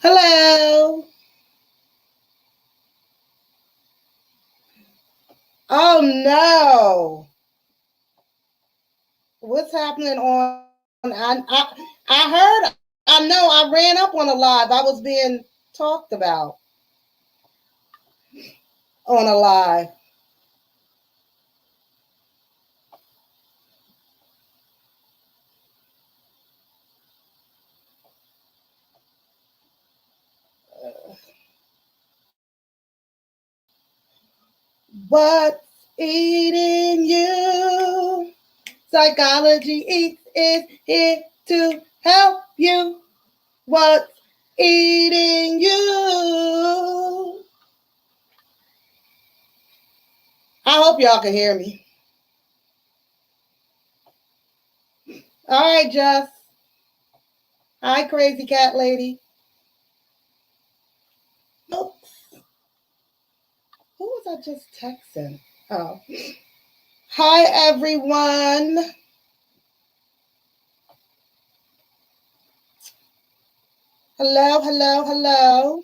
Hello. Oh no. What's happening on I heard I know I ran up on a live. I was being talked about on a live. What's eating you? Psychology Eats is here to help you. What's eating you? I hope y'all can hear me. All right, Jess. Hi, crazy cat lady. Oops. Who was I just texting? Oh. Hi, everyone. Hello, hello, hello.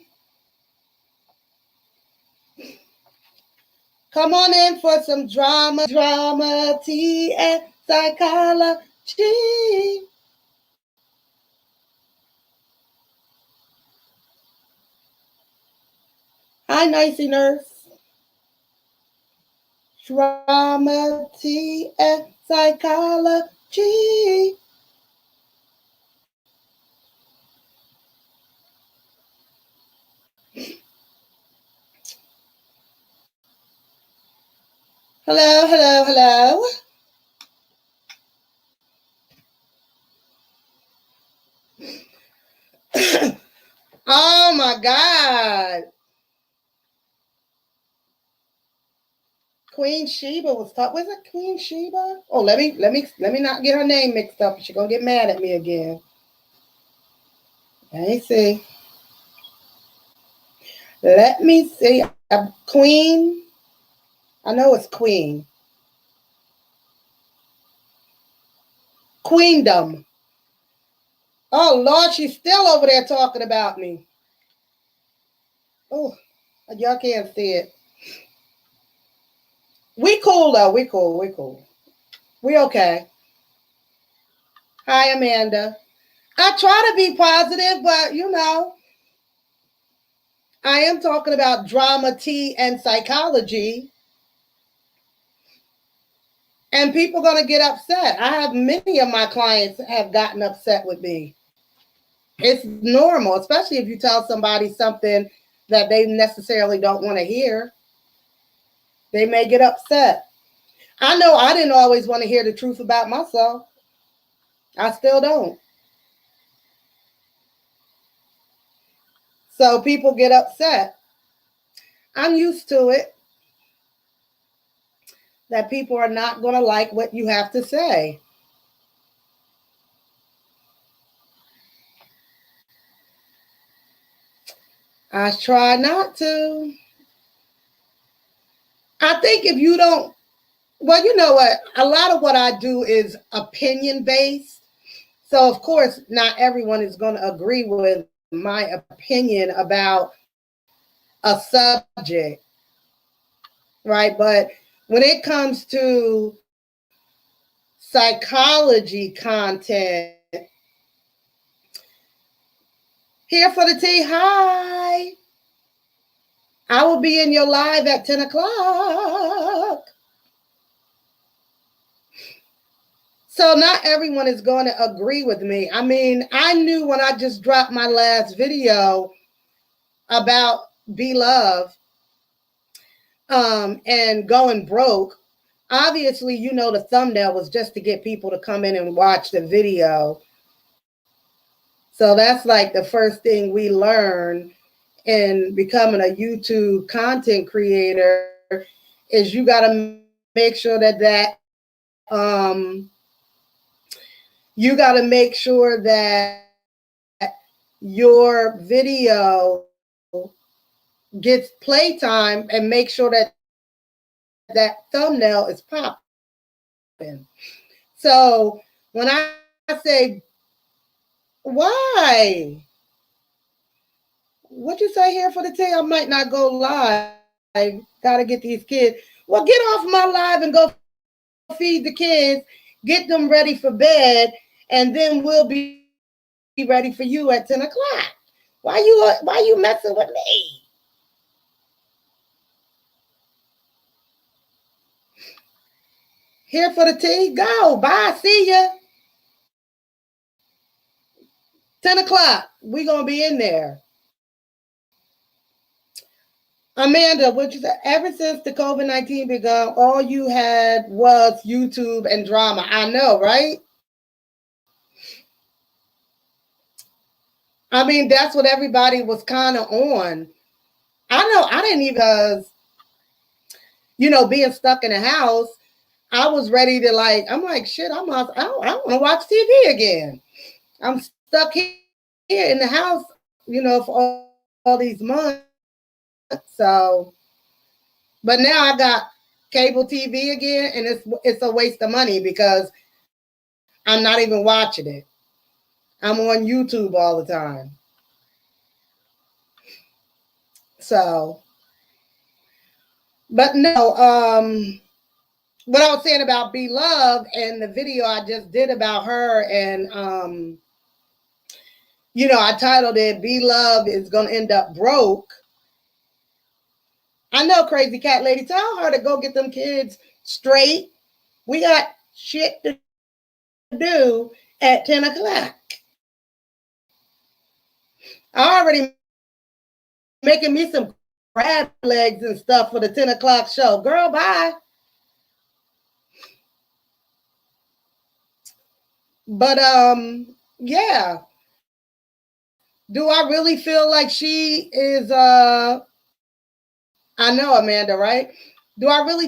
Come on in for some drama, tea, and psychology. Hi, Nicey Nurse. Drama, tea, and psychology. Hello, hello, hello. Oh my God. Queen Sheba was talking. Was it Queen Sheba? Oh, let me not get her name mixed up. She's gonna get mad at me again. Let me see. Let me see. Queen. I know it's Queen. Queendom. Oh Lord, she's still over there talking about me. Oh, y'all can't see it. We cool though. We cool. We cool. We okay. Hi, Amanda. I try to be positive, but you know, I am talking about drama, tea, and psychology. And people are going to get upset. I have many of my clients have gotten upset with me. It's normal, especially if you tell somebody something that they necessarily don't want to hear. They may get upset. I know I didn't always want to hear the truth about myself. I still don't. So people get upset. I'm used to it. That people are not going to like what you have to say. I try not to. I think if you don't, well, you know what? A lot of what I do is opinion based. So, of course, not everyone is going to agree with my opinion about a subject, right? But when it comes to psychology content, here for the tea. Hi. I will be in your live at 10 o'clock. So not everyone is going to agree with me. I mean, I knew when I just dropped my last video about Be Love and going broke. Obviously, you know, the thumbnail was just to get people to come in and watch the video. So that's like the first thing we learn in becoming a YouTube content creator is you got to make sure you got to make sure that your video gets playtime and make sure that that thumbnail is popping. So when I say, why? What you say here for the tea? I might not go live. Gotta get these kids. Well, get off my live and go feed the kids, get them ready for bed, and then we'll be ready for you at 10 o'clock. Why you messing with me? Here for the tea? Go. Bye. See ya. 10 o'clock. We gonna be in there. Amanda, what you said? Ever since the COVID-19 began, all you had was YouTube and drama. I know, right? I mean, that's what everybody was kind of on. I know I didn't even, being stuck in the house, I was ready to I'm like, shit, I want to watch TV again. I'm stuck here in the house, for all these months. So, but now I got cable TV again, and it's a waste of money because I'm not even watching it. I'm on YouTube all the time. So, but no, what I was saying about Be Love and the video I just did about her, and I titled it "Be Love is gonna end up broke." I know, crazy cat lady. Tell her to go get them kids straight. We got shit to do at 10 o'clock. I already making me some crab legs and stuff for the 10 o'clock show. Girl, bye. But yeah. Do I really feel like she is I know Amanda, right? Do I really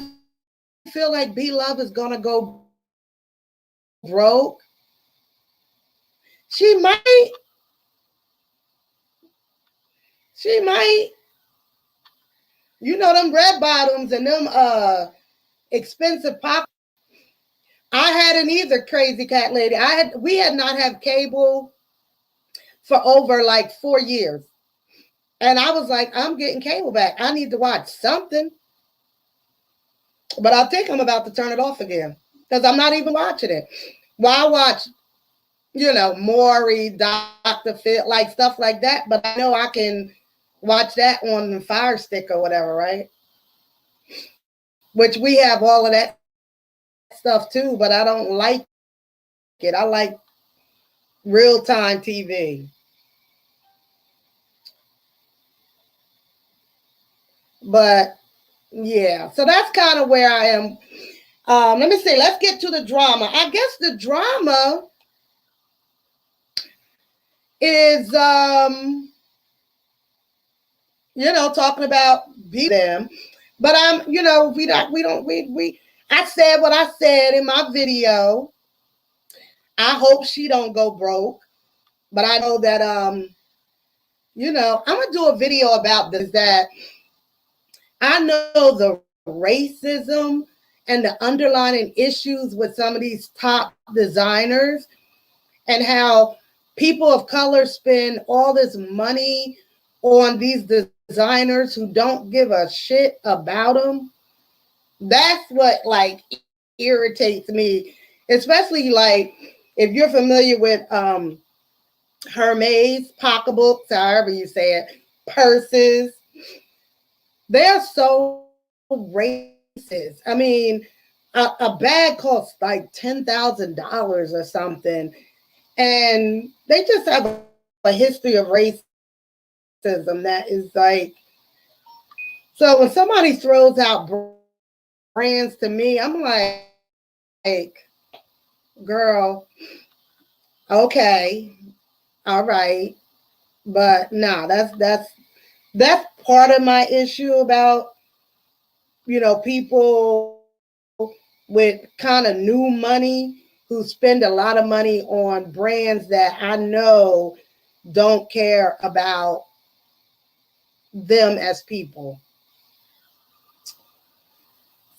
feel like Be Love is gonna go broke? She might. She might. Them red bottoms and them expensive pop. I hadn't either, crazy cat lady. We had not have cable for over like 4 years. And I was like, I'm getting cable back. I need to watch something. But I think I'm about to turn it off again because I'm not even watching it. Well, I watch, Maury, Dr. Phil, like stuff like that. But I know I can watch that on the Fire Stick or whatever, right? Which we have all of that stuff too, but I don't like it. I like real time TV. But yeah, so that's kind of where I am. Let me see. Let's get to the drama. I guess the drama is talking about them. But we I said what I said in my video. I hope she don't go broke. But I know that I'm gonna do a video about this, that I know the racism and the underlying issues with some of these top designers and how people of color spend all this money on these designers who don't give a shit about them. That's what irritates me, especially if you're familiar with Hermes pocketbooks, however you say it, purses. They're so racist. I mean, a bag costs like $10,000 or something, and they just have a history of racism that is like. So when somebody throws out brands to me, I'm like, girl, okay, all right, but no, that's part of my issue about people with kind of new money who spend a lot of money on brands that I know don't care about them as people.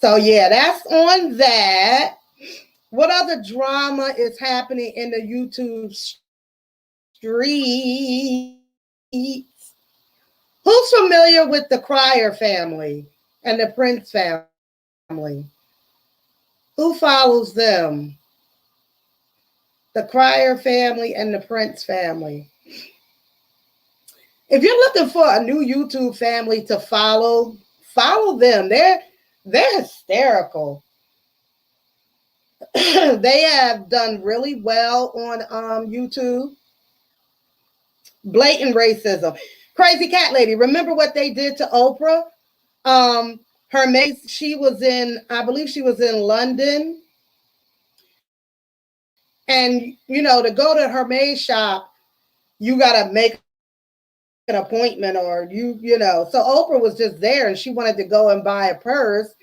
So yeah, that's on that. What other drama is happening in the YouTube streets? Who's familiar with the Crier family and the Prince family? Who follows them? The Crier family and the Prince family. If you're looking for a new YouTube family to follow them. They're hysterical. They have done really well on YouTube. Blatant racism. Crazy Cat Lady. Remember what they did to Oprah? Her maid, I believe she was in London. And to go to her maid shop, you gotta make an appointment, or so Oprah was just there and she wanted to go and buy a purse,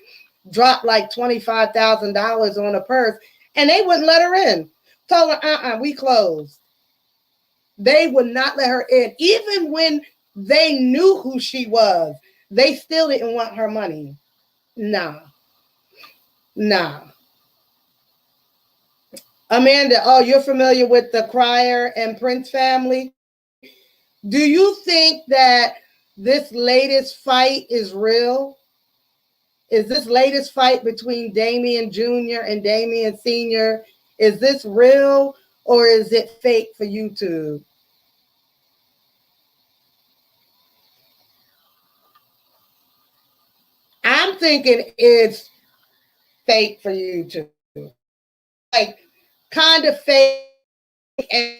dropped like $25,000 on a purse, and they wouldn't let her in. Told her, we closed. They would not let her in. Even when they knew who she was, they still didn't want her money. Nah. Amanda, oh, you're familiar with the Crier and Prince family? Do you think that this latest fight is real? Is this latest fight between Damien Jr. and Damien Sr., is this real or is it fake for YouTube? I'm thinking it's fake for YouTube. Like, kind of fake and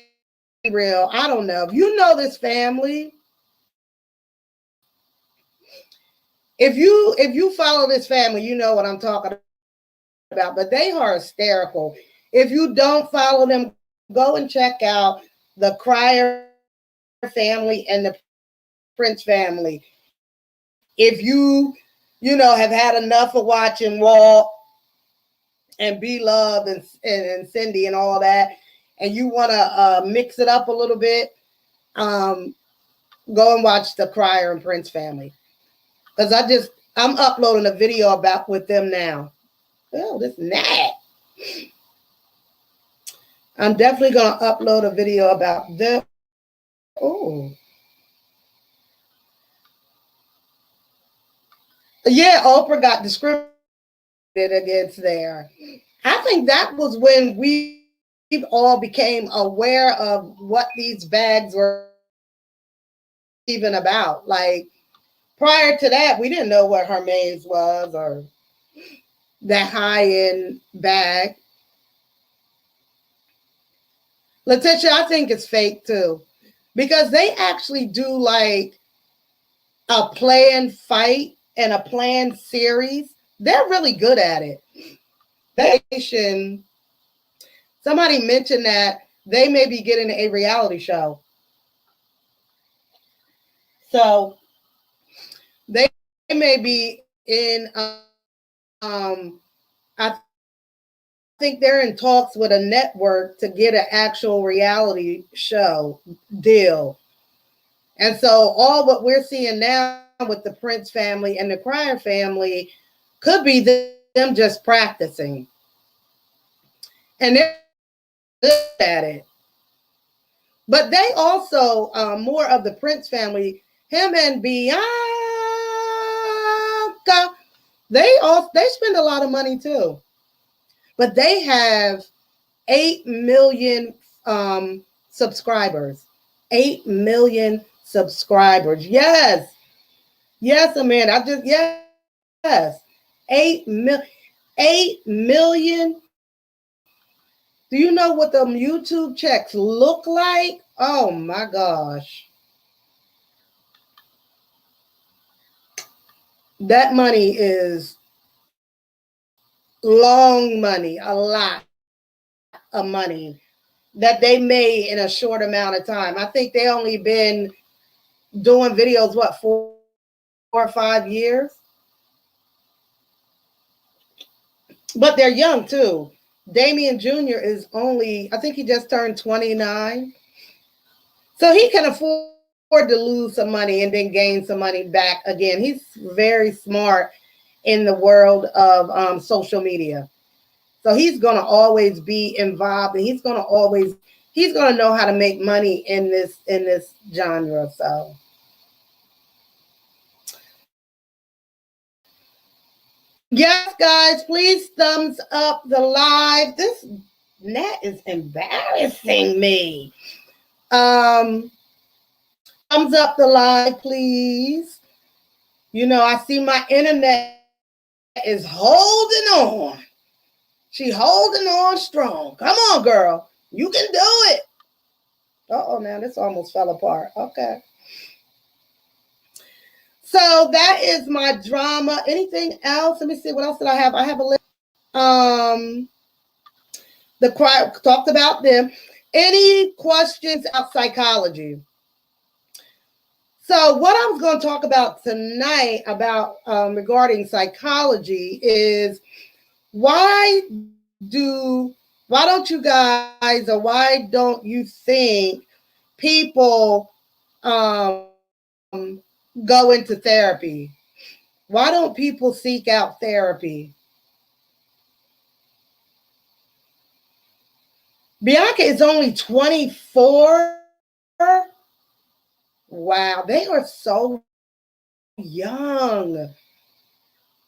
real. I don't know. You know this family. If you follow this family, you know what I'm talking about. But they are hysterical. If you don't follow them, go and check out the Crier family and the Prince family. If have had enough of watching Walt and B-Love and Cindy and all that, and you want to mix it up a little bit, go and watch the Crier and Prince family. Because I'm uploading a video with them now. Oh, this Nat. I'm definitely going to upload a video about them. Oh. Yeah, Oprah got discriminated against there. I think that was when we all became aware of what these bags were even about. Like, prior to that, we didn't know what Hermes was or that high-end bag. Letitia, I think it's fake too, because they actually do like a planned fight and a planned series. They're really good at it. Somebody mentioned that they may be getting a reality show. So they may be in, I think they're in talks with a network to get an actual reality show deal. And so all what we're seeing now with the Prince family and the Crier family could be them just practicing. And they're good at it. But they also, more of the Prince family, him and Bianca, they spend a lot of money too. But they have 8 million subscribers. 8 million subscribers. Yes. Yes, Amanda. I just yes. 8 million. Do you know what them YouTube checks look like? Oh my gosh. That money is long money, a lot of money that they made in a short amount of time. I think they only been doing videos, what, 4 or 5 years? But they're young too. Damian Jr. is only, I think he just turned 29. So he can afford to lose some money and then gain some money back again. He's very smart in the world of social media. So he's going to always be involved, and he's going to know how to make money in this genre. So yes, guys, please thumbs up the live. This net is embarrassing me. Thumbs up the live, please. You know, I see my internet is holding on. She holding on strong. Come on, girl. You can do it. Uh-oh, now this almost fell apart. Okay. So that is my drama. Anything else? Let me see. What else did I have? I have a list. The crowd talked about them. Any questions about psychology? So what I was going to talk about tonight about regarding psychology is why don't you guys, or why don't you think people go into therapy? Why don't people seek out therapy? Bianca is only 24. Wow, they are so young.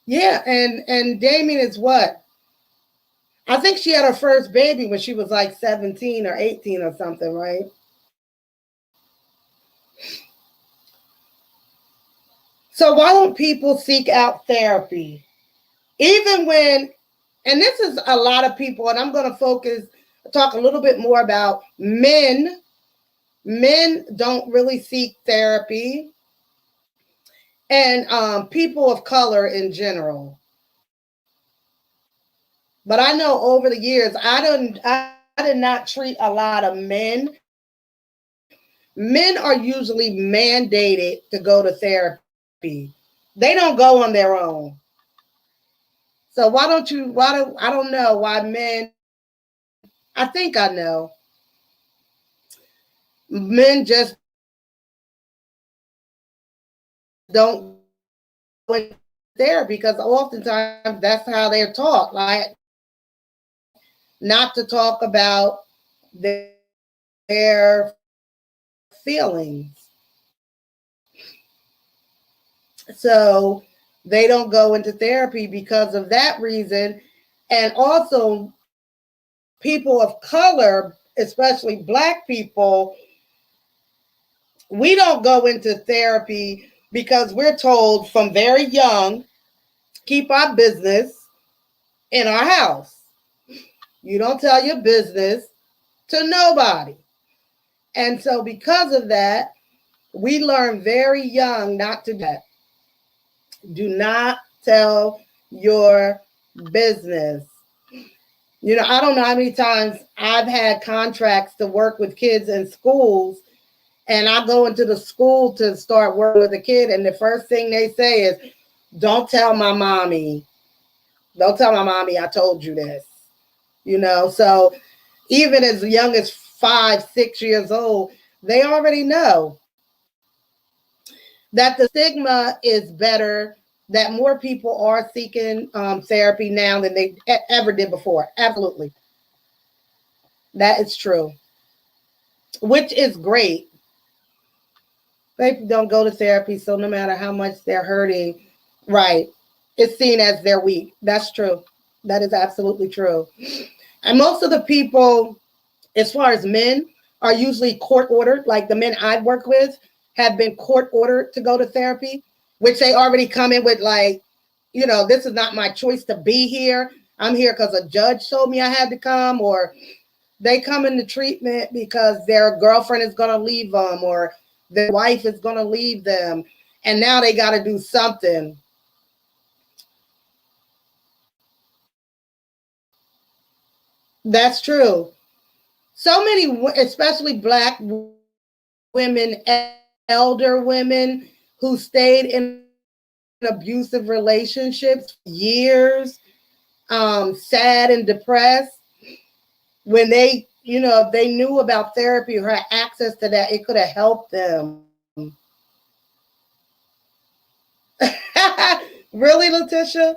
Yeah, and Damien is what? I think she had her first baby when she was like 17 or 18 or something, right? So why don't people seek out therapy? Even when, and this is a lot of people, and I'm going to talk a little bit more about men. Men don't really seek therapy, and people of color in general. But I know over the years, I did not treat a lot of men. Men are usually mandated to go to therapy. They don't go on their own. So why I don't know why men, I think I know. Men just don't go there because oftentimes that's how they're taught, like not to talk about their feelings. So they don't go into therapy because of that reason. And also, people of color, especially Black people, we don't go into therapy because we're told from very young, keep our business in our house. You don't tell your business to nobody. And so because of that, we learn very young not to do that. Do not tell your business. You know, I don't know how many times I've had contracts to work with kids in schools, and I go into the school to start working with a kid, and the first thing they say is, don't tell my mommy. Don't tell my mommy I told you this. You know, so even as young as 5, 6 years old, they already know that the stigma is better, that more people are seeking therapy now than they ever did before. Absolutely. That is true, which is great. People don't go to therapy, so no matter how much they're hurting, right, it's seen as they're weak. That's true. That is absolutely true. And most of the people, as far as men, are usually court ordered. Like the men I work with have been court ordered to go to therapy. which they already come in with like, you know, this is not my choice to be here. I'm here because a judge told me I had to come, or they come into treatment because their girlfriend is going to leave them or their wife is going to leave them. And now they got to do something. That's true. So many, especially Black women, elder women who stayed in abusive relationships for years, sad and depressed, when they, you know, if they knew about therapy or had access to that, it could have helped them. Really, Letitia?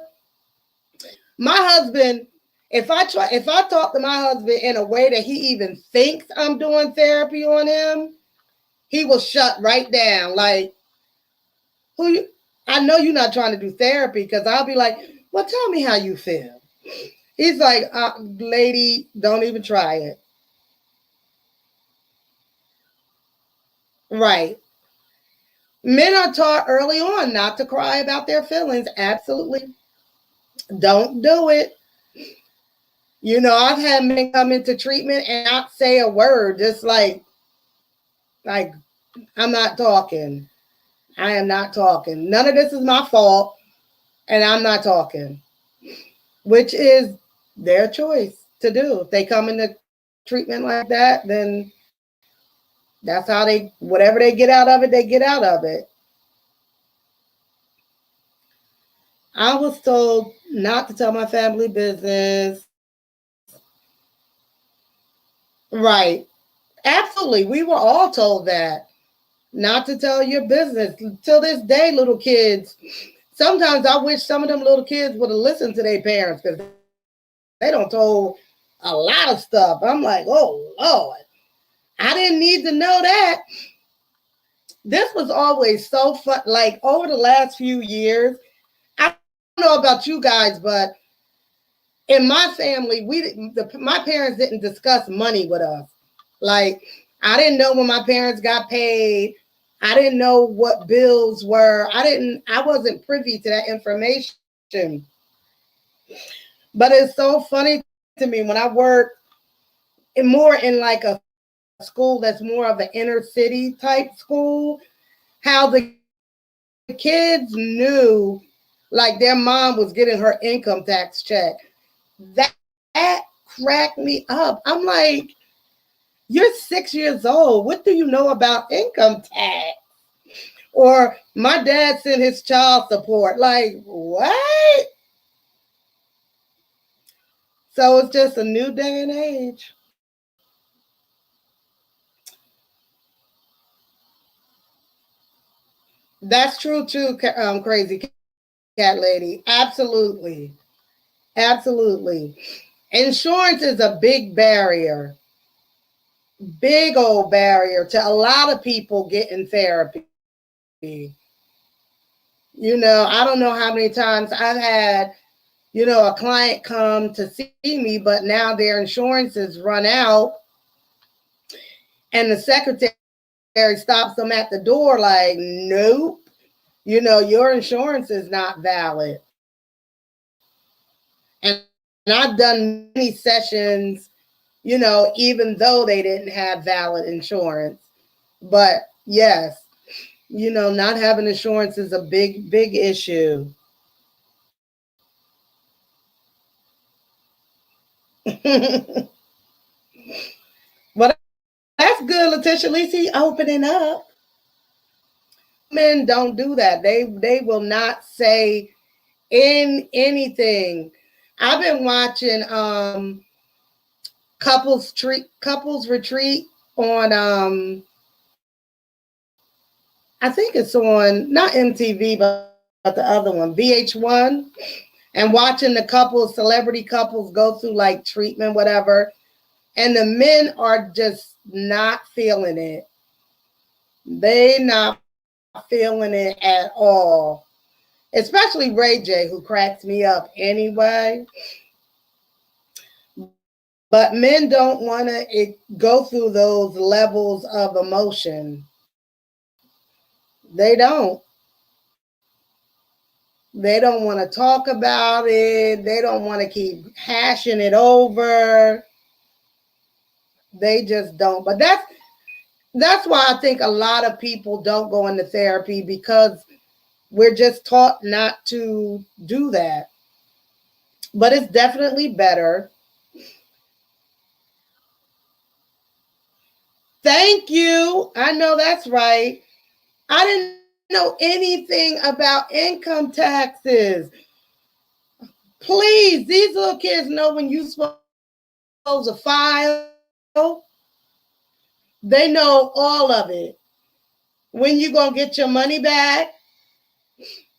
My husband, if I talk to my husband in a way that he even thinks I'm doing therapy on him, he will shut right down. Like, who you? I know you're not trying to do therapy, because I'll be like, well, tell me how you feel. He's like, lady, don't even try it. Right. Men are taught early on not to cry about their feelings. Absolutely. Don't do it. You know, I've had men come into treatment and not say a word, just like I'm not talking. I am not talking. None of this is my fault, and I'm not talking, which is their choice to do. If they come into treatment like that, then that's how they, whatever they get out of it, they get out of it. I was told not to tell my family business. Right. Absolutely. We were all told that. Not to tell your business. Till this day, little kids, sometimes I wish some of them little kids would have listened to their parents, because they don't told a lot of stuff. I'm like, oh Lord, I didn't need to know that. This was always so fun. Like, over the last few years, I don't know about you guys, but in my family, my parents didn't discuss money with us. Like, I didn't know when my parents got paid. I didn't know what bills were. I wasn't privy to that information. But it's so funny to me when I work more in like a school that's more of an inner city type school, how the kids knew like their mom was getting her income tax check. That cracked me up. I'm like, you're 6 years old. What do you know about income tax? Or my dad sent his child support. Like, what? So it's just a new day and age. That's true too, crazy cat lady. Absolutely. Absolutely. Insurance is a big barrier, big old barrier to a lot of people getting therapy. You know, I don't know how many times I've had, you know, a client come to see me, but now their insurance is run out, and the secretary stops them at the door like, nope, you know, your insurance is not valid. And I've done many sessions, you know, even though they didn't have valid insurance. But yes, you know, not having insurance is a big, big issue. Well, that's good, Letitia. At least he opening up. Men don't do that. They will not say in anything. I've been watching couples retreat on I think it's on not MTV, but the other one, VH1, and watching the couples, celebrity couples, go through like treatment, whatever. And the men are just not feeling it. They not feeling it at all. Especially Ray J, who cracks me up anyway. But men don't want to go through those levels of emotion. They don't. They don't want to talk about it. They don't want to keep hashing it over. They just don't. But that's why I think a lot of people don't go into therapy, because we're just taught not to do that. But it's definitely better. Thank you. I know that's right. I didn't know anything about income taxes. Please, these little kids know when you're supposed to file. They know all of it. When you gonna get your money back.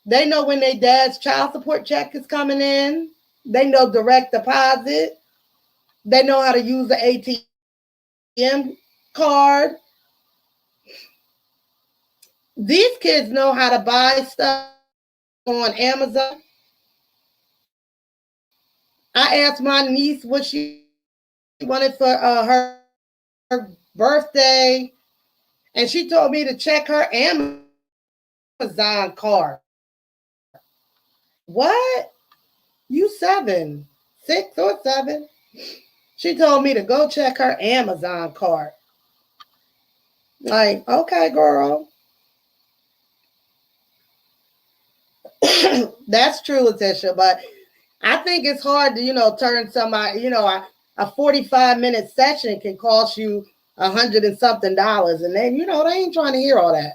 They know when their dad's child support check is coming in. They know direct deposit. They know how to use the ATM card. These kids know how to buy stuff on Amazon. I asked my niece what she wanted for her birthday, and she told me to check her Amazon card. What? You 7, 6 or 7? She told me to go check her Amazon card. Like, okay, girl. That's true, Letitia, but I think it's hard to, turn somebody, a 45-minute session can cost you $100 and something, and then, they ain't trying to hear all that.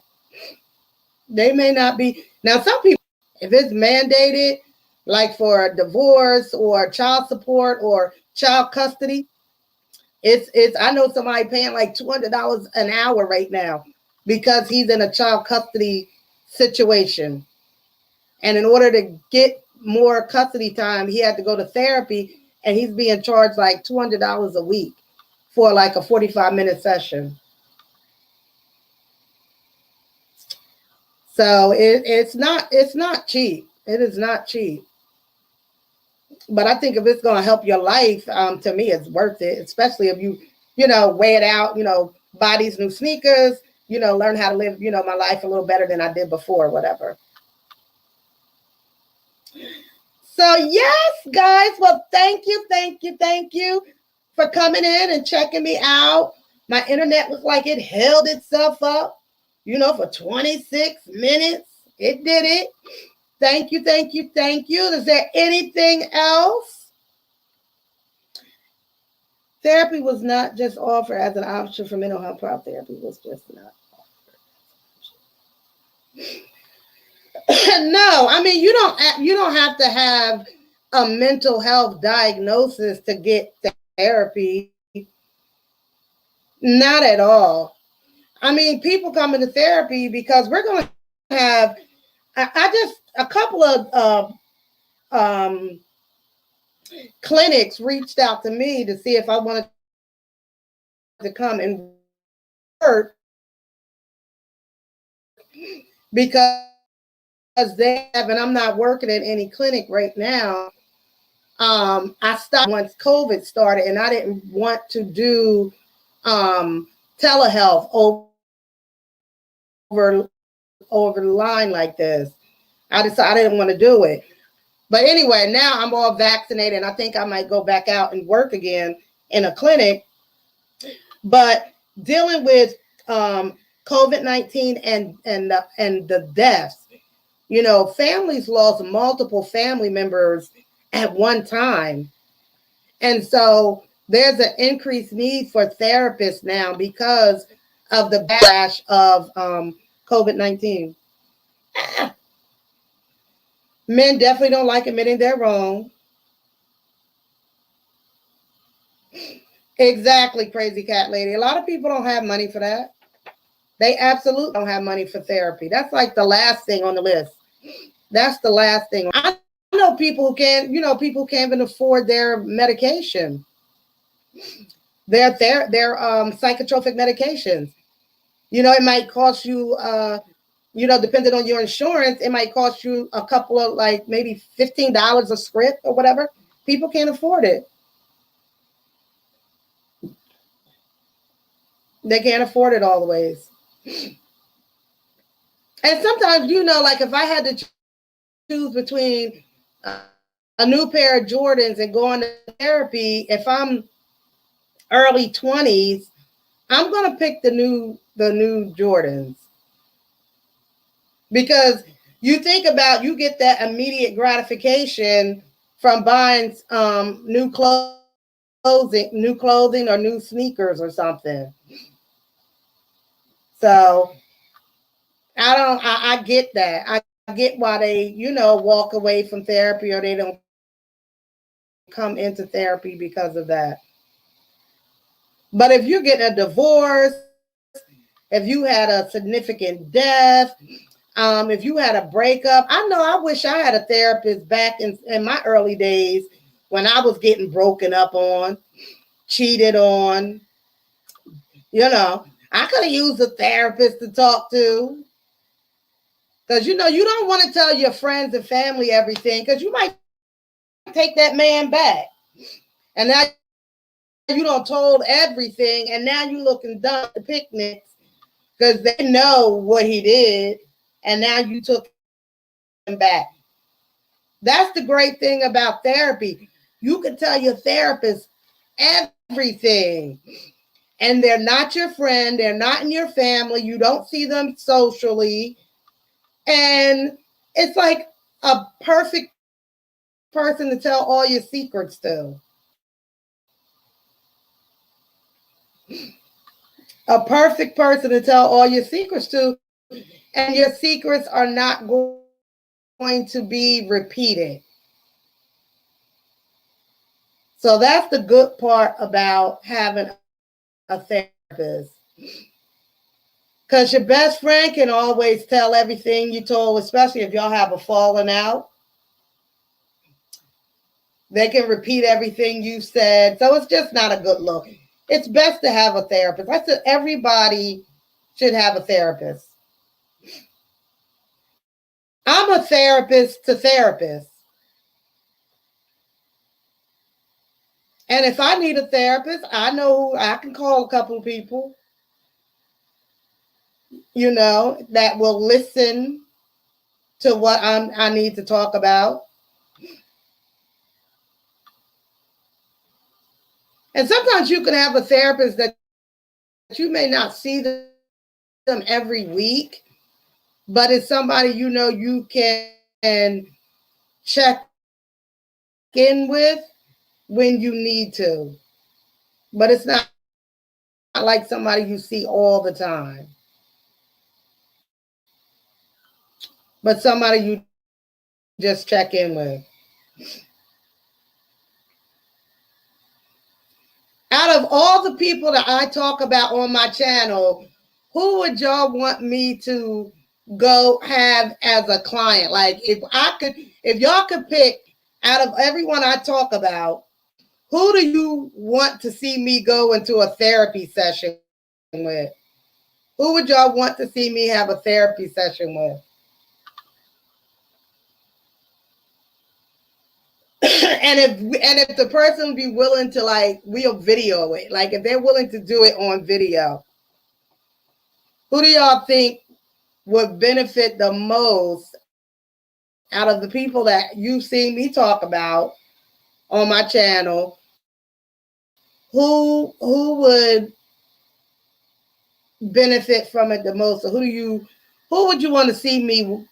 They may not be. Now, some people, if it's mandated, like for divorce or child support or child custody, it's I know somebody paying like $200 an hour right now because he's in a child custody situation. And in order to get more custody time, he had to go to therapy, and he's being charged like $200 a week for like a 45-minute session. So it's not cheap. It is not cheap. But I think if it's going to help your life, to me, it's worth it, especially if you weigh it out, buy these new sneakers, learn how to live, my life a little better than I did before, whatever. So yes, guys, well, thank you for coming in and checking me out. My internet was like it held itself up, for 26 minutes. It did it. Thank you. Is there anything else? Therapy was not just offered as an option for mental health problem. Therapy was just not offered. No, I mean, you don't have to have a mental health diagnosis to get therapy. Not at all. I mean, people come into therapy because we're going to have a couple of clinics reached out to me to see if I wanted to come and work, because they have, and I'm not working at any clinic right now. I stopped once COVID started, and I didn't want to do telehealth over the line like this. I decided I didn't want to do it. But anyway, now I'm all vaccinated, and I think I might go back out and work again in a clinic. But dealing with COVID-19 and the deaths, families lost multiple family members at one time. And so there's an increased need for therapists now because of the backlash of COVID-19. Men definitely don't like admitting they're wrong. Exactly, crazy cat lady. A lot of people don't have money for that. They absolutely don't have money for therapy. That's like the last thing on the list. That's the last thing. I know people who can't even afford their medication. Their psychotropic medications. It might cost you, depending on your insurance, it might cost you a couple of, like, maybe $15 a script or whatever. People can't afford it. They can't afford it all the ways. And sometimes, like, if I had to choose between a new pair of Jordans and going to therapy, if I'm early 20s, I'm gonna pick the new Jordans. Because you think about, you get that immediate gratification from buying new clothing or new sneakers or something. So I get that. I get why they, walk away from therapy, or they don't come into therapy because of that. But if you're getting a divorce, if you had a significant death, if you had a breakup, I wish I had a therapist back in my early days when I was getting broken up on, cheated on. I could have used a therapist to talk to. Because, you don't want to tell your friends and family everything, because you might take that man back. And now you don't told everything, and now you looking dumb at the picnics because they know what he did, and now you took him back. That's the great thing about therapy. You can tell your therapist everything, and they're not your friend. They're not in your family. You don't see them socially. And it's like a perfect person to tell all your secrets to. A perfect person to tell all your secrets to, and your secrets are not going to be repeated. So that's the good part about having a therapist. Because your best friend can always tell everything you told, especially if y'all have a falling out. They can repeat everything you said. So it's just not a good look. It's best to have a therapist. I said everybody should have a therapist. I'm a therapist to therapists. And if I need a therapist, I know who I can call a couple of people, that will listen to what I need to talk about. And sometimes you can have a therapist that you may not see them every week, but it's somebody you can check in with when you need to. But it's not like somebody you see all the time. But somebody you just check in with. Out of all the people that I talk about on my channel, who would y'all want me to go have as a client? Like, if y'all could pick out of everyone I talk about, who do you want to see me go into a therapy session with? Who would y'all want to see me have a therapy session with? and if the person would be willing to, like, we'll video it. Like, if they're willing to do it on video, who do y'all think would benefit the most out of the people that you've seen me talk about on my channel? Who would benefit from it the most? So who would you want to see me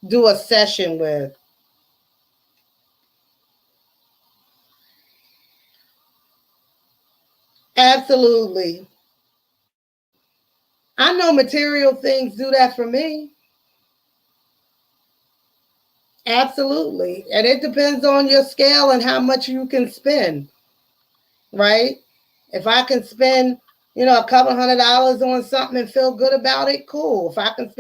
do a session with? Absolutely. I know material things do that for me. Absolutely. And it depends on your scale and how much you can spend, right? If I can spend, a couple $100 on something and feel good about it, cool. If I can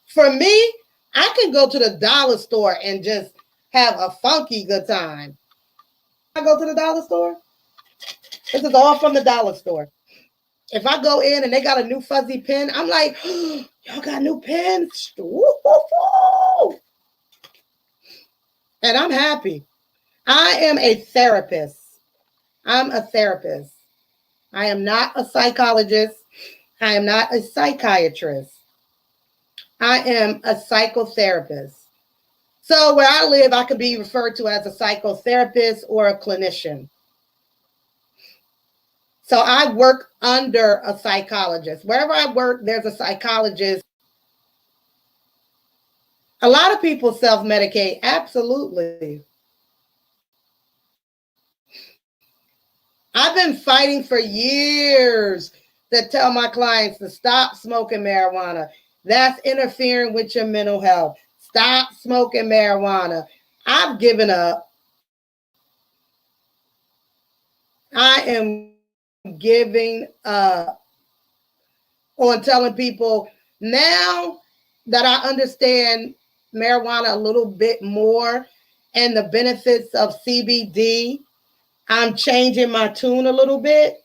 for me, I can go to the dollar store and just have a funky good time. I go to the dollar store. This is all from the dollar store. If I go in and they got a new fuzzy pen, I'm like, oh, y'all got new pens? Woo-hoo-hoo. And I'm happy. I am a therapist. I'm a therapist. I am not a psychologist. I am not a psychiatrist. I am a psychotherapist. So where I live, I could be referred to as a psychotherapist or a clinician. So I work under a psychologist. Wherever I work, there's a psychologist. A lot of people self-medicate. Absolutely. I've been fighting for years to tell my clients to stop smoking marijuana. That's interfering with your mental health. Stop smoking marijuana. I've given up. I am giving up on telling people now that I understand marijuana a little bit more and the benefits of CBD. I'm changing my tune a little bit,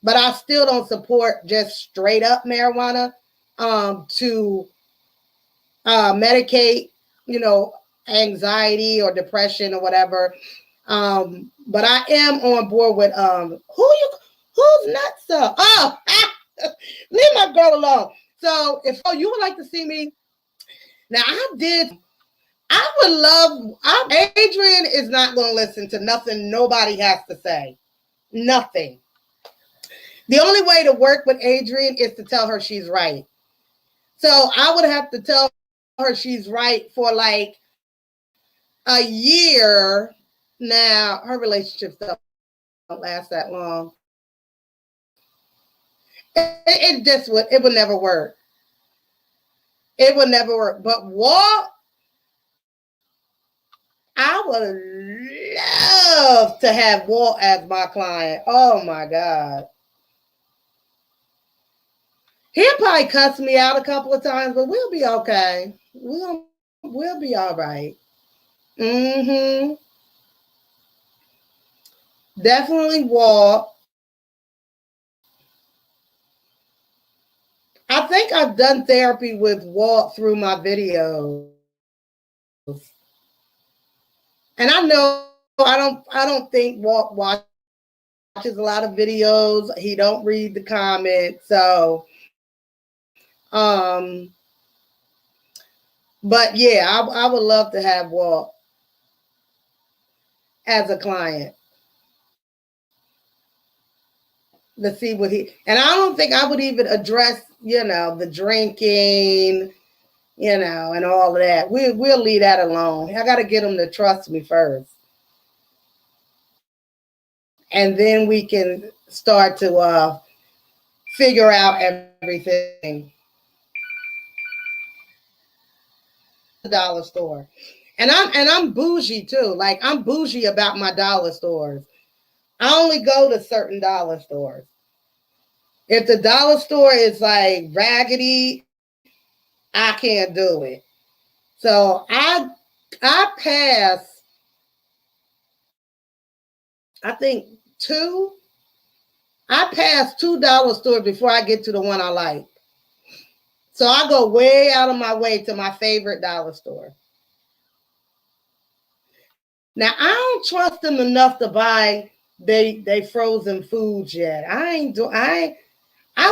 but I still don't support just straight up marijuana to medicate, anxiety or depression or whatever. But I am on board with who's nuts up? Oh, leave my girl alone. So if you would like to see me, now I would love. Adrian is not going to listen to nothing nobody has to say. Nothing. The only way to work with Adrian is to tell her she's right. So I would have to tell her she's right for like a year. Now her relationships don't last that long. It would never work. It would never work. But Walt, I would love to have Walt as my client. Oh my God. He'll probably cuss me out a couple of times, but we'll be okay. We'll be all right. Mm-hmm. Definitely Walt. I think I've done therapy with Walt through my videos. And I know I don't think Walt watches a lot of videos. He don't read the comments. So but yeah, I would love to have Walt as a client. Let's see what and I don't think I would even address, the drinking, and all of that. We'll leave that alone. I got to get him to trust me first. And then we can start to figure out everything. The dollar store. And I'm bougie too. Like I'm bougie about my dollar stores. I only go to certain dollar stores. If the dollar store is like raggedy, I can't do it. So I pass, I think I pass $2 stores before I get to the one I like. So I go way out of my way to my favorite dollar store. Now I don't trust them enough to buy they frozen foods yet. I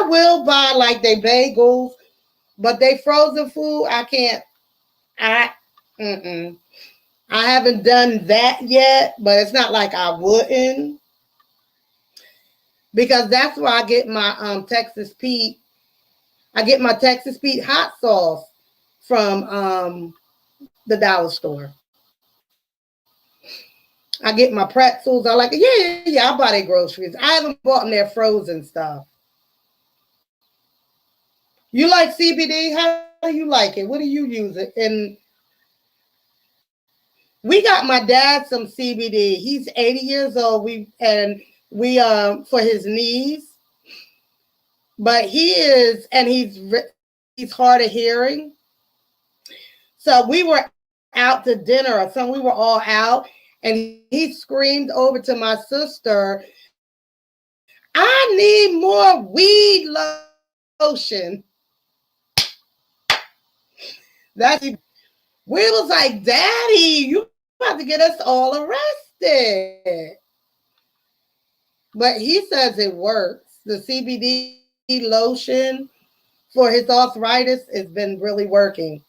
will buy like they bagels, but they frozen food I can't. I haven't done that yet, but it's not like I wouldn't, because that's where I get my Texas Pete. I get my Texas Pete hot sauce from the dollar store. I get my pretzels. I like it. Yeah. I buy their groceries. I haven't bought them their frozen stuff. You like CBD? How do you like it? What do you use it? And we got my dad some CBD. He's 80 years old. We for his knees, but he's hard of hearing. So we were out to dinner or something. We were all out, and he screamed over to my sister, "I need more weed lotion." We was like, "Daddy, you about to get us all arrested." But he says it works. The CBD lotion for his arthritis has been really working.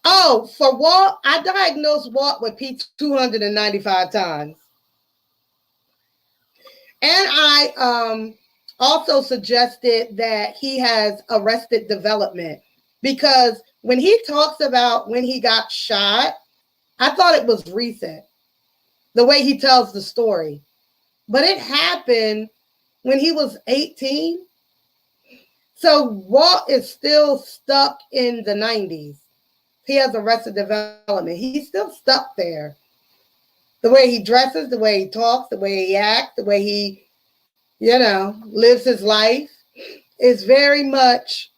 Oh, for Walt, I diagnosed Walt with P295 times. And I also suggested that he has arrested development, because when he talks about when he got shot, I thought it was recent, the way he tells the story. But it happened when he was 18. So Walt is still stuck in the 90s. He has arrested development. He's still stuck there. The way he dresses, the way he talks, the way he acts, the way he, lives his life is very much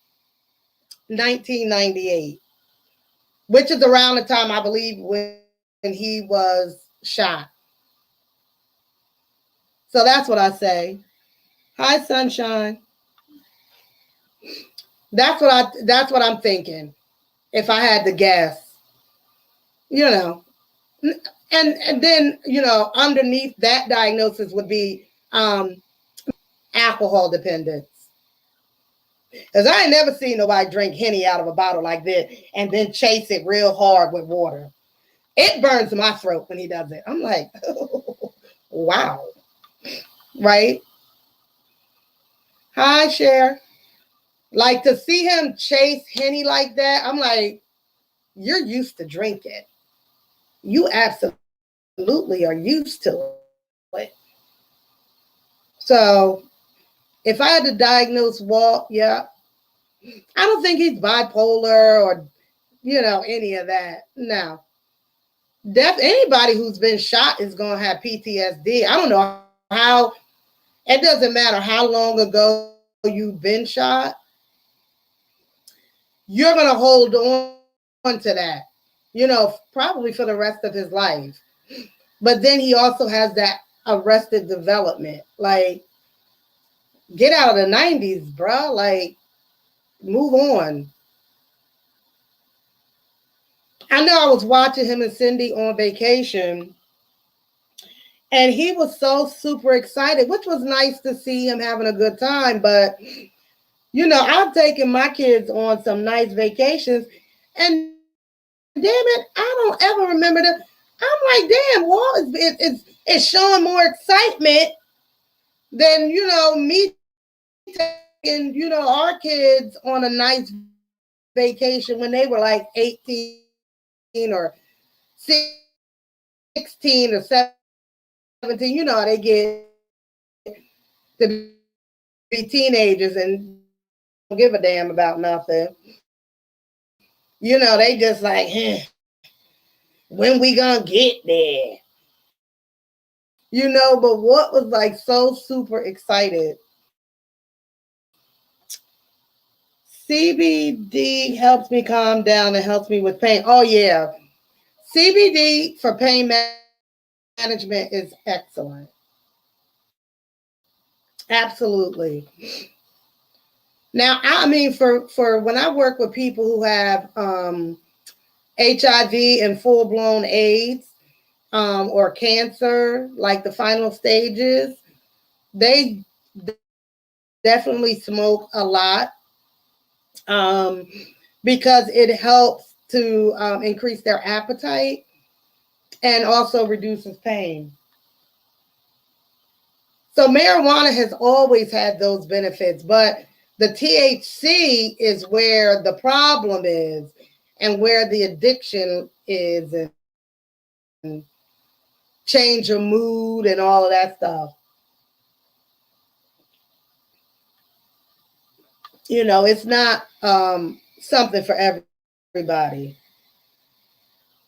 1998, which is around the time, I believe, when he was shot. So that's what I say. Hi, sunshine. That's what I'm thinking. If I had to guess, and then underneath that diagnosis would be alcohol dependence. Because I ain't never seen nobody drink Henny out of a bottle like this and then chase it real hard with water. It burns my throat when he does it. I'm like, oh, wow. Right? Hi, Cher. Like, to see him chase Henny like that, I'm like, you're used to drinking. You absolutely are used to it. So, if I had to diagnose Walt, yeah, I don't think he's bipolar or, any of that. No. Anybody who's been shot is going to have PTSD. I don't know how, it doesn't matter how long ago you've been shot. You're going to hold on to that, probably for the rest of his life. But then he also has that arrested development. Like, get out of the 90s, bro. Like, move on. I know I was watching him and Cindy on vacation, and he was so super excited, which was nice to see him having a good time. But, I've taken my kids on some nice vacations, and damn it, I don't ever remember them. I'm like, damn, Walt is showing more excitement than, me taking, our kids on a nice vacation when they were like 18 or 16 or 17. They get to be teenagers and don't give a damn about nothing. They just like, when we gonna get there? But what was like so super excited? CBD helps me calm down and helps me with pain. Oh yeah. CBD for pain management is excellent. Absolutely. Now, I mean, for when I work with people who have HIV and full-blown AIDS, or cancer, like the final stages, they definitely smoke a lot, because it helps to increase their appetite and also reduces pain. So marijuana has always had those benefits, but the THC is where the problem is and where the addiction is, and change your mood and all of that stuff. It's not something for everybody.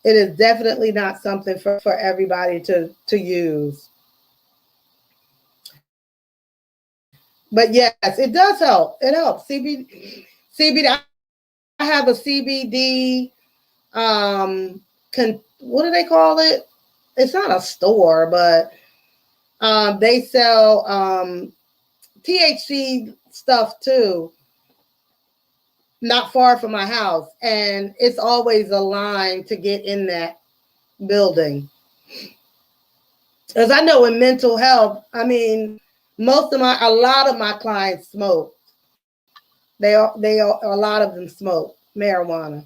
It is definitely not something for everybody to use. But yes, it does help. It helps. CBD. I have a CBD. What do they call it? It's not a store, but they sell THC stuff too, not far from my house, and it's always a line to get in that building. Because I know in mental health, I mean, a lot of my clients smoke. A lot of them smoke marijuana,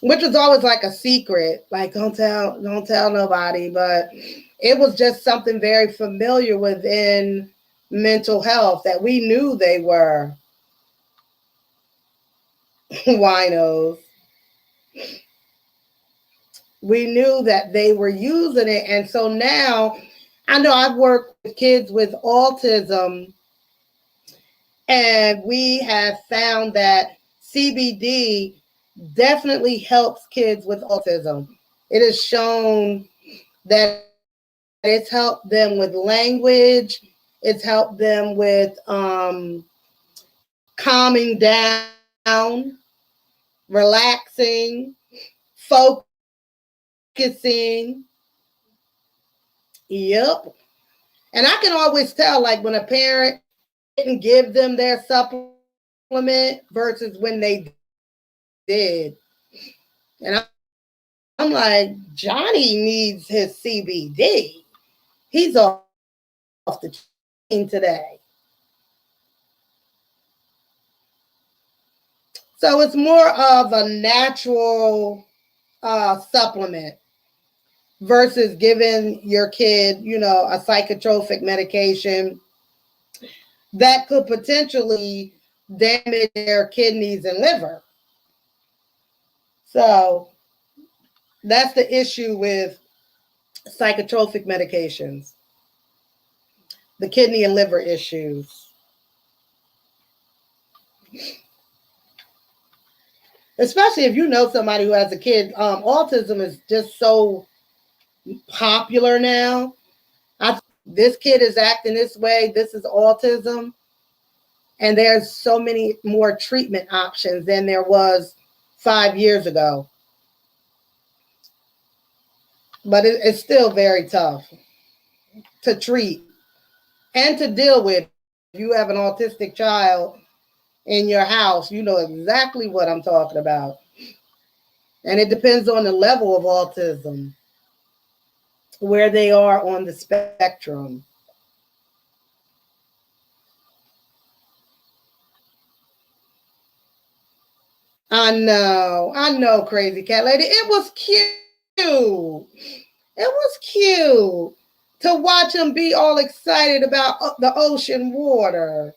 which was always like a secret, like don't tell nobody, but it was just something very familiar within mental health that we knew they were winos. We knew that they were using it. And so now I know I've worked with kids with autism, and we have found that CBD definitely helps kids with autism. It is shown that it's helped them with language, it's helped them with calming down, relaxing, focusing. Yep. And I can always tell, like, when a parent didn't give them their supplement versus when they did. And I'm like, Johnny needs his CBD. He's off the chain today. So it's more of a natural supplement versus giving your kid, a psychotropic medication that could potentially damage their kidneys and liver. So that's the issue with psychotropic medications, the kidney and liver issues. Especially if you know somebody who has a kid. Autism is just so popular now. This kid is acting this way. This is autism. And there's so many more treatment options than there was 5 years ago. But it's still very tough to treat and to deal with. If you have an autistic child in your house, you know exactly what I'm talking about. And it depends on the level of autism, where they are on the spectrum. I know, crazy cat lady. It was cute. It was cute to watch him be all excited about the ocean water.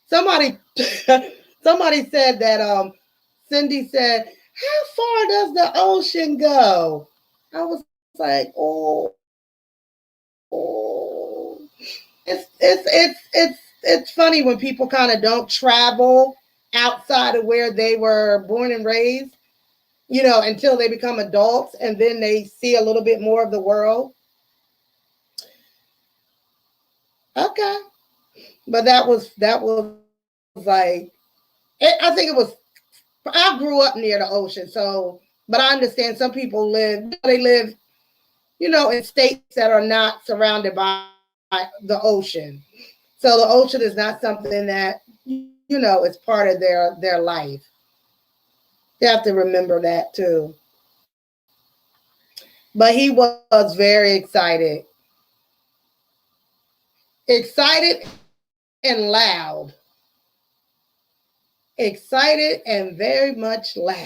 Somebody, somebody said that. Cindy said, "How far does the ocean go?" I was like, oh. It's funny when people kind of don't travel outside of where they were born and raised, until they become adults, and then they see a little bit more of the world. Okay. But that was like, I think it was, I grew up near the ocean, so, but I understand some people they live, in states that are not surrounded by the ocean. So the ocean is not something that, is part of their life. You have to remember that too. But he was very excited. Excited and loud. Excited and very much loud.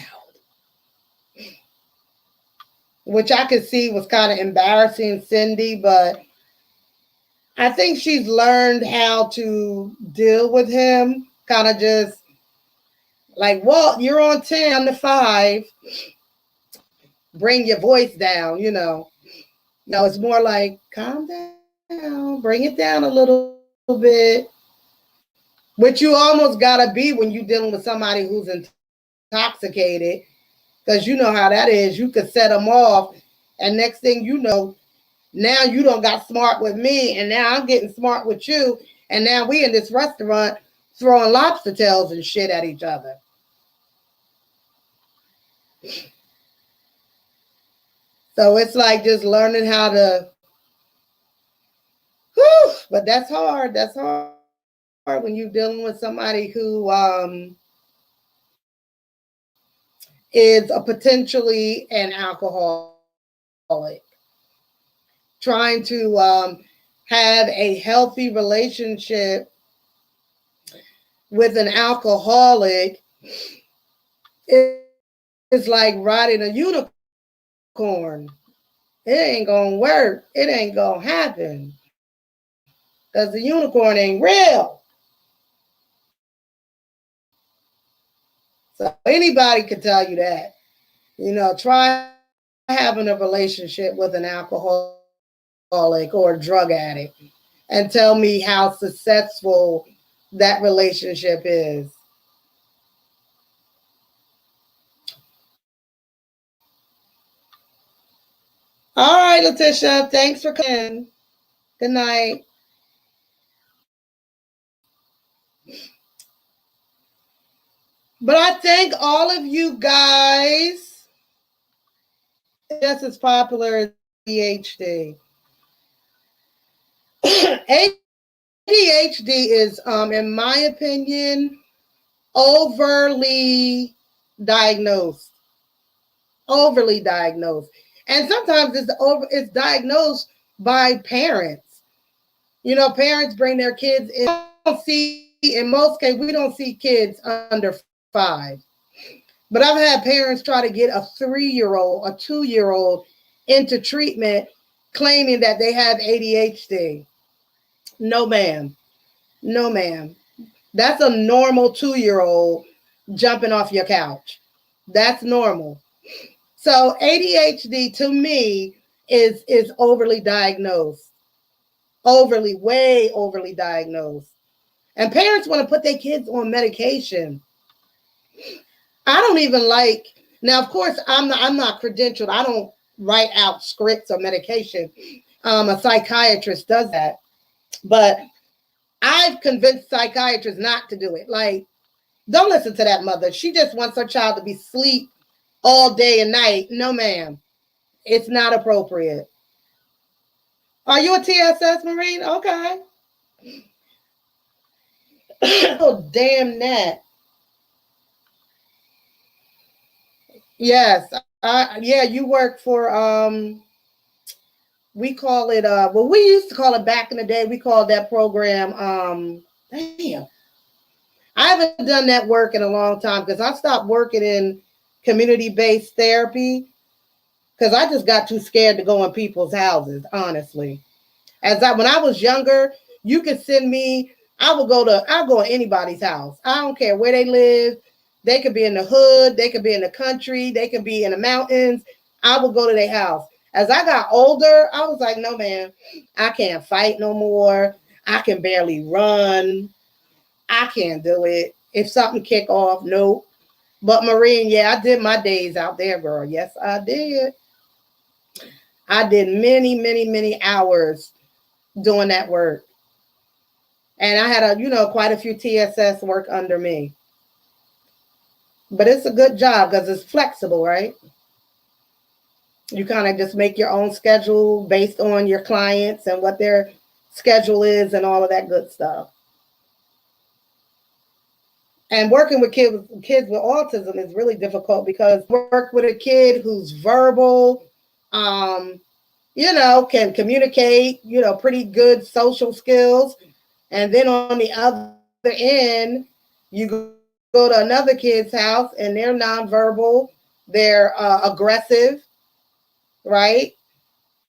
Which I could see was kind of embarrassing Cindy, but I think she's learned how to deal with him. Kind of just like, Walt, you're on 10, I'm the 5. Bring your voice down, No, it's more like, calm down, bring it down a little bit. Which you almost gotta be when you're dealing with somebody who's intoxicated, because you know how that is. You could set them off, and next thing you know, now you don't got smart with me, and now I'm getting smart with you, and now we in this restaurant throwing lobster tails and shit at each other. So it's like just learning how to, but that's hard. That's hard when you're dealing with somebody who is a potentially an alcoholic. Trying to have a healthy relationship with an alcoholic is like riding a unicorn. It ain't gonna work. It ain't gonna happen. Because the unicorn ain't real. So anybody can tell you that. Try having a relationship with an alcoholic or a drug addict and tell me how successful that relationship is. All right, Letitia, thanks for coming. Good night. But I thank all of you guys. Just as popular as ADHD. ADHD is, in my opinion, overly diagnosed. Overly diagnosed. And sometimes it's diagnosed by parents. Parents bring their kids in. In most cases, we don't see kids under 5. But I've had parents try to get a 3-year-old, a 2-year-old into treatment claiming that they have ADHD. No, ma'am. No, ma'am. That's a normal 2-year-old jumping off your couch. That's normal. So ADHD to me is overly diagnosed. Way overly diagnosed. And parents want to put their kids on medication. I don't even like, now of course I'm not credentialed. I don't write out scripts or medication. A psychiatrist does that. But I've convinced psychiatrists not to do it. Like, don't listen to that mother. She just wants her child to be asleep all day and night. No, ma'am. It's not appropriate. Are you a TSS, Marine? Okay. Oh, damn that. Yes. Yeah, you work for, we call it, well, we used to call it back in the day, we called that program, damn. I haven't done that work in a long time because I stopped working in community-based therapy because I just got too scared to go in people's houses, honestly. When I was younger, you could send me, I'll go to anybody's house. I don't care where they live. They could be in the hood, they could be in the country, they could be in the mountains. I would go to their house. As I got older, I was like, no, man, I can't fight no more. I can barely run. I can't do it. If something kick off, nope. But Marine, yeah, I did my days out there, girl. Yes, I did. I did many, many, many hours doing that work. And I had quite a few TSS work under me. But it's a good job because it's flexible, right? You kind of just make your own schedule based on your clients and what their schedule is and all of that good stuff. And working with kids with autism is really difficult because work with a kid who's verbal, can communicate, pretty good social skills. And then on the other end, you go to another kid's house and they're nonverbal, they're aggressive, right?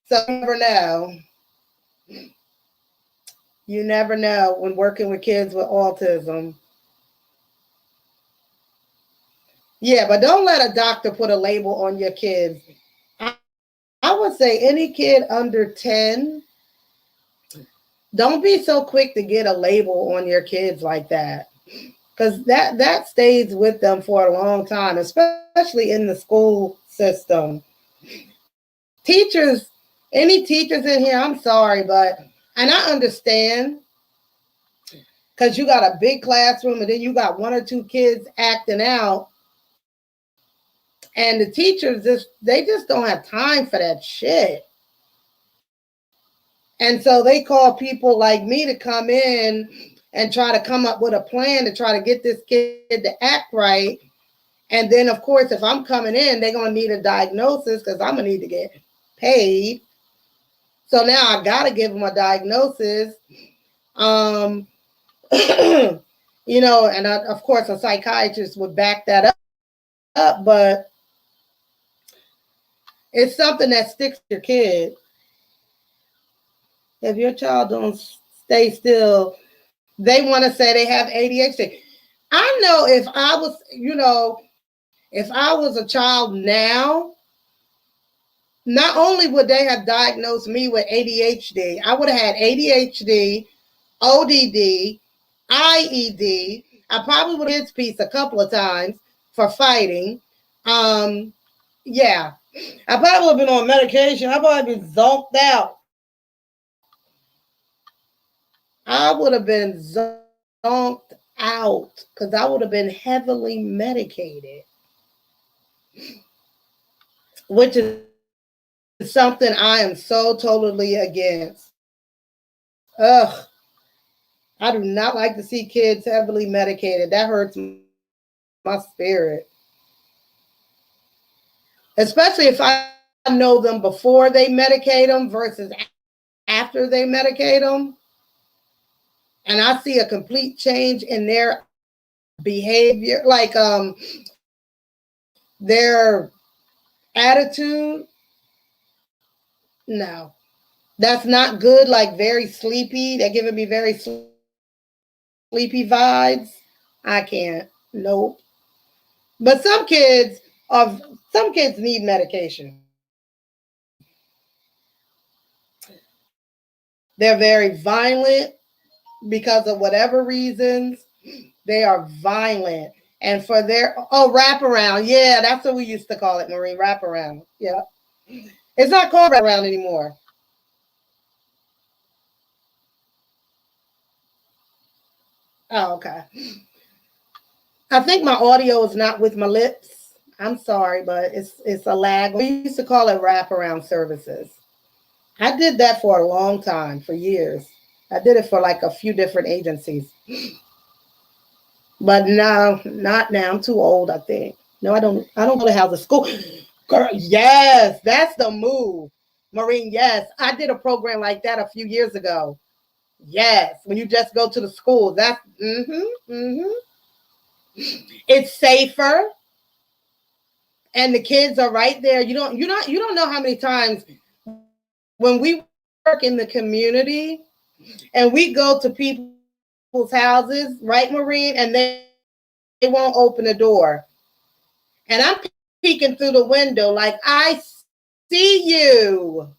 So you never know. You never know when working with kids with autism. Yeah, but don't let a doctor put a label on your kids. I would say any kid under 10, don't be so quick to get a label on your kids like that. Because that stays with them for a long time, especially in the school system. Teachers, any teachers in here, I'm sorry, and I understand because you got a big classroom and then you got 1 or 2 kids acting out. And the teachers they just don't have time for that shit. And so they call people like me to come in and try to come up with a plan to try to get this kid to act right. And then, of course, if I'm coming in, they're going to need a diagnosis because I'm going to need to get paid. So now I got to give them a diagnosis. And of course, a psychiatrist would back that up, but it's something that sticks to your kid. If your child don't stay still, they want to say they have ADHD. I know if I was a child now, not only would they have diagnosed me with ADHD, I would have had ADHD, ODD, IED. I probably would have hit piece a couple of times for fighting. Yeah, I probably would have been on medication. I probably been zonked out. I would have been zonked out because I would have been heavily medicated, which is something I am so totally against. Ugh. I do not like to see kids heavily medicated. That hurts my spirit. Especially if I know them before they medicate them versus after they medicate them. And I see a complete change in their behavior, like their attitude. No, that's not good. Like very sleepy. They're giving me very sleepy vibes. I can't. Nope. But some kids need medication. They're very violent because of whatever reasons. They are violent. And for their wraparound. Yeah, that's what we used to call it, Maureen. Wraparound. Yeah. It's not called wraparound anymore. Oh, okay. I think my audio is not with my lips. I'm sorry, but it's a lag. We used to call it wraparound services. I did that for a long time, for years. I did it for like a few different agencies. But no, not now. I'm too old, I think. No, I don't go to house of school. Girl, yes, that's the move. Maureen, yes. I did a program like that a few years ago. Yes, when you just go to the school. That's It's safer. And the kids are right there. You don't know how many times when we work in the community and we go to people's houses, right, Maureen, and they won't open the door. And I'm peeking through the window like, I see you.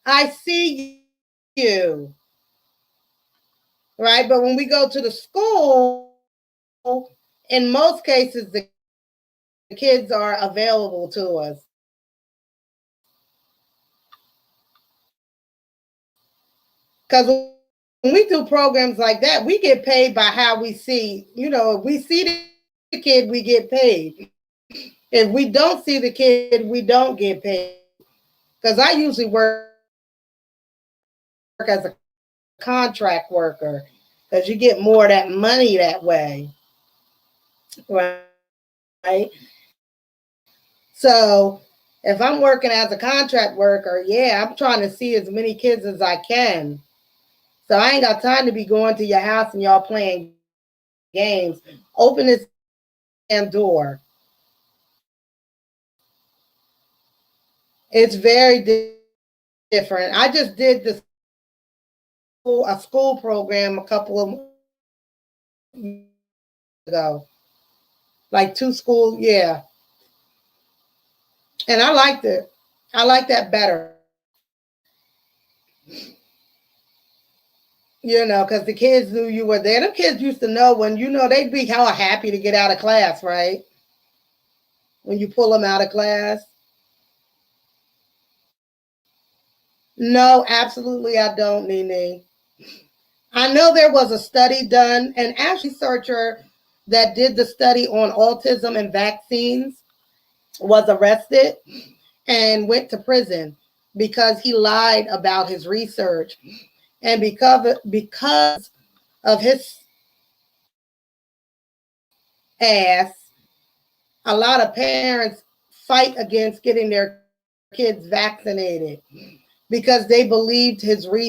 I see you. Right? But when we go to the school, in most cases, the kids are available to us. Because when we do programs like that, we get paid by how we see. If we see the kid, we get paid. If we don't see the kid, we don't get paid. Because I usually work as a contract worker because you get more of that money that way. Right? So if I'm working as a contract worker, yeah, I'm trying to see as many kids as I can. So I ain't got time to be going to your house and y'all playing games. Open this damn door. It's very different. I just did a school program a couple of years ago. Like 2 schools, yeah. And I liked it. I like that better. Because the kids knew you were there. The kids used to know when, they'd be how happy to get out of class, right? When you pull them out of class. No, absolutely I don't, Nene. I know there was a study done, and actually, researcher that did the study on autism and vaccines was arrested and went to prison because he lied about his research. And because of his ass, a lot of parents fight against getting their kids vaccinated because they believed his research.